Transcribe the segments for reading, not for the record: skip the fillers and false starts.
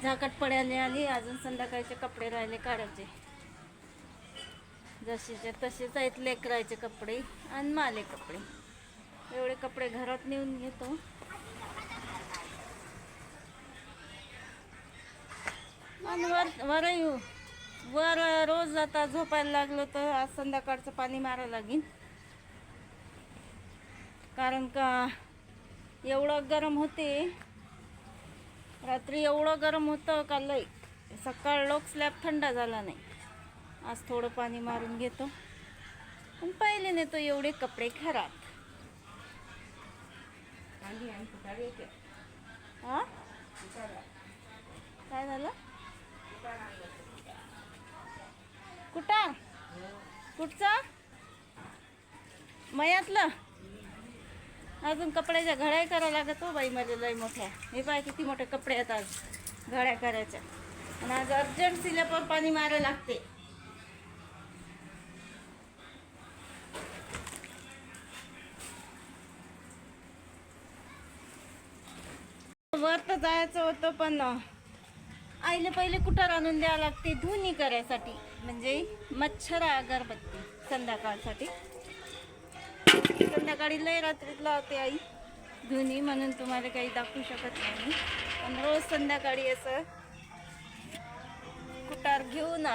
झाकट पडायला आली. अजून संध्याकाळचे कपडे राहिले काढायचे. जसेचे तसेच आहेत लेकरायचे कपडे आणि माले कपडे. एवढे कपडे घरात नेऊन घेतो. आणि वर येऊ वर रोज आता झोपायला लागलो तर आज संध्याकाळचं पाणी मारायला लागेल. कारण का एवढं गरम होते. रात्री एवढं गरम होतं का लई. सकाळ लोक स्लॅब थंड झाला नाही. आज थोडं पाणी मारून घेतो आणि पहिले नेतो एवढे कपडे घरात. हा काय झालं? कुठं? कुठचा? मयातलं. अजून कपड्याच्या घड्या करायला लागत हो बाई मला लई मोठ्या. हे पाय किती मोठे कपडे आहेत आज घड्या करायच्या. आणि आज अर्जंट सिलेपर पाणी मारायला लागते. वर तर जायचं होतं पण आईले पहिले कुठार आणून द्यावं लागते धुनी करायसाठी. म्हणजे मच्छर अगरबत्ती संध्याकाळसाठी. संध्याकाळी लय रात्रीत लावते आई धुनी, म्हणून तुम्हाला काही दाखवू शकत नाही. पण रोज संध्याकाळी असं कुटार घेऊन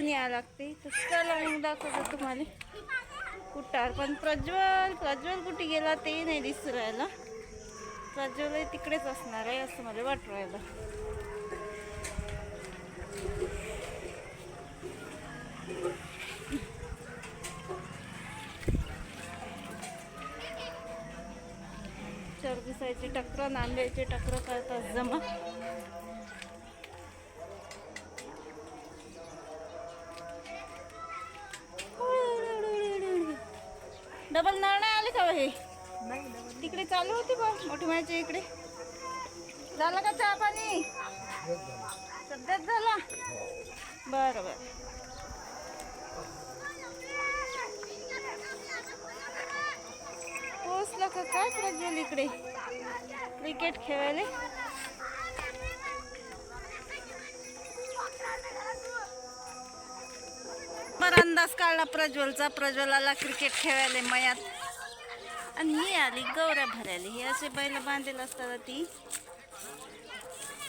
यावं लागते. तर चला मग दाखवतो तुम्हाला कुटार. पण प्रज्वल कुठे गेला ते नाही दिसू राहिला. प्रज्वल तिकडेच असणार आहे असं मला वाटू राहिलं. चरबुसायची टक्कर नांद्याची टक्कर करतात जमा. डबल नळ नाही आले का हे? तिकडे चालू होती बा मोठी माझ्या इकडे. झालं का चहा पाणी? सध्याच झाला. बरं बरं. पोचला का काय प्रज्वल इकडे क्रिकेट खेळायला? बरं अंदाज काढला प्रज्वलचा. प्रज्वलाला क्रिकेट खेळायला मयात. आणि ही आली गवऱ्या भरायला. हे असे बैल बांधेल असतात ती.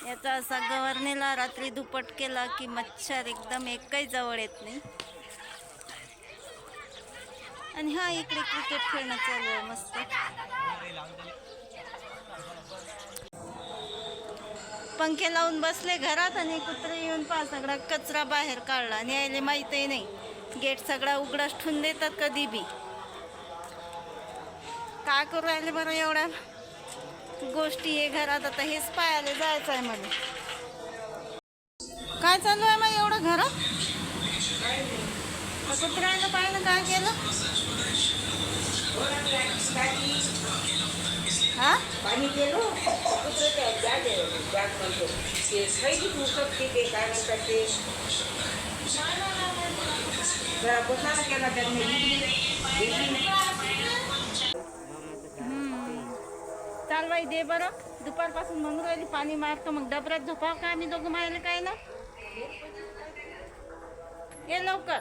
याचा असा गव्हर्नेला रात्री दुपट केला की मच्छर एकदम एकही जवळ येत नाही. आणि हा इकडे क्रिकेट खेळणं चालू आहे मस्त. पंखे लावून बसले घरात आणि कुत्रे येऊन पहा सगळा कचरा बाहेर काढला. आणि यायला माहीतही नाही. गेट सगळा उघडाच ठेवून देतात कधी बी. काय करू राहिले बरं एवढ्या गोष्टी आहे घरात. आता हेच पाहायला जायचं आहे मला. काय चालू आहे मग एवढं घरात? कुत्र्यानं पाहिलं काय केलं? हा पाणी गेलो कुत्र त्या बॅग म्हणतो ते खैली मुकते ते काय म्हणतात ते जरा बसायला केला त्यांनी. चाल बाई दे बरं. दुपारपासून म्हणून राहिली पाणी मारतो. मग डबऱ्यात झोपाव का आम्ही दोघं मारायला? काय ना ये लवकर.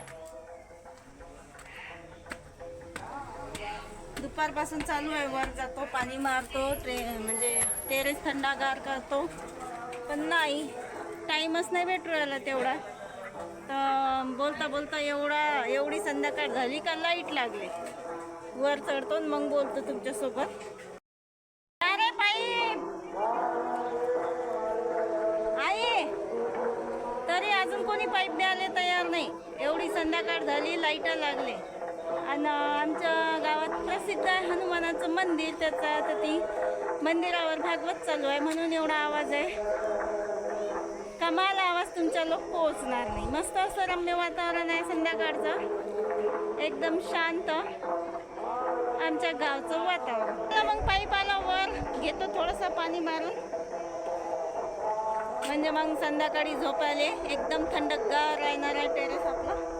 दुपारपासून चालू आहे. वर जातो पाणी मारतो म्हणजे टेरेस थंडागार करतो. पण नाही टाईमच नाही भेटू राहिला तेवढा. तर बोलता बोलता एवढी संध्याकाळ झाली का लाईट लागले. वर चढतो मग बोलतो तुमच्यासोबत. अरे पाईप आहे तरी अजून कोणी पाईप द्यायला तयार नाही. एवढी संध्याकाळ झाली लाईट लागले. आणि आमच्या गावात प्रसिद्ध आहे हनुमानाचं मंदिर. त्याचा तर ती मंदिरावर भागवत चालू आहे म्हणून एवढा आवाज आहे. कमाल आवाज तुमच्या लोक पोहोचणार नाही. मस्त असं रम्य वातावरण आहे संध्याकाळचं. एकदम शांत आमच्या गावचं वातावरण. मग पाईप आला वर घेतो थोडंसं पाणी मारून. म्हणजे मग संध्याकाळी झोपायला एकदम थंडगार राहणार आहे टेरेस आपलं.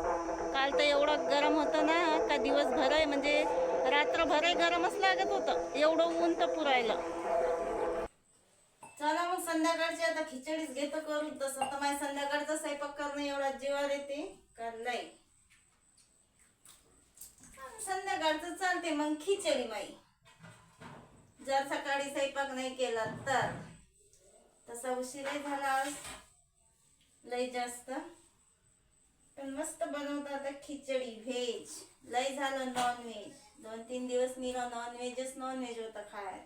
काल तर एवढं गरम होतं ना का दिवसभर आहे म्हणजे रात्रभर गरमच लागत होतं. एवढं ऊन तर पुरायला. चला मग संध्याकाळची आता खिचडीच घेतो करून. तसं तर माझ्या संध्याकाळचा स्वयंपाक करणं एवढा जीवावर येते का लय. संध्याकाळचं चालते मग खिचडी माई. जर सकाळी स्वयंपाक नाही केला तर. तसा उशीरही झाला आज लय जास्त. पण मस्त बनवता आता खिचडी व्हेज. लय झालं नॉन व्हेज. 2-3 दिवस निरा नॉन व्हेज होता खायला.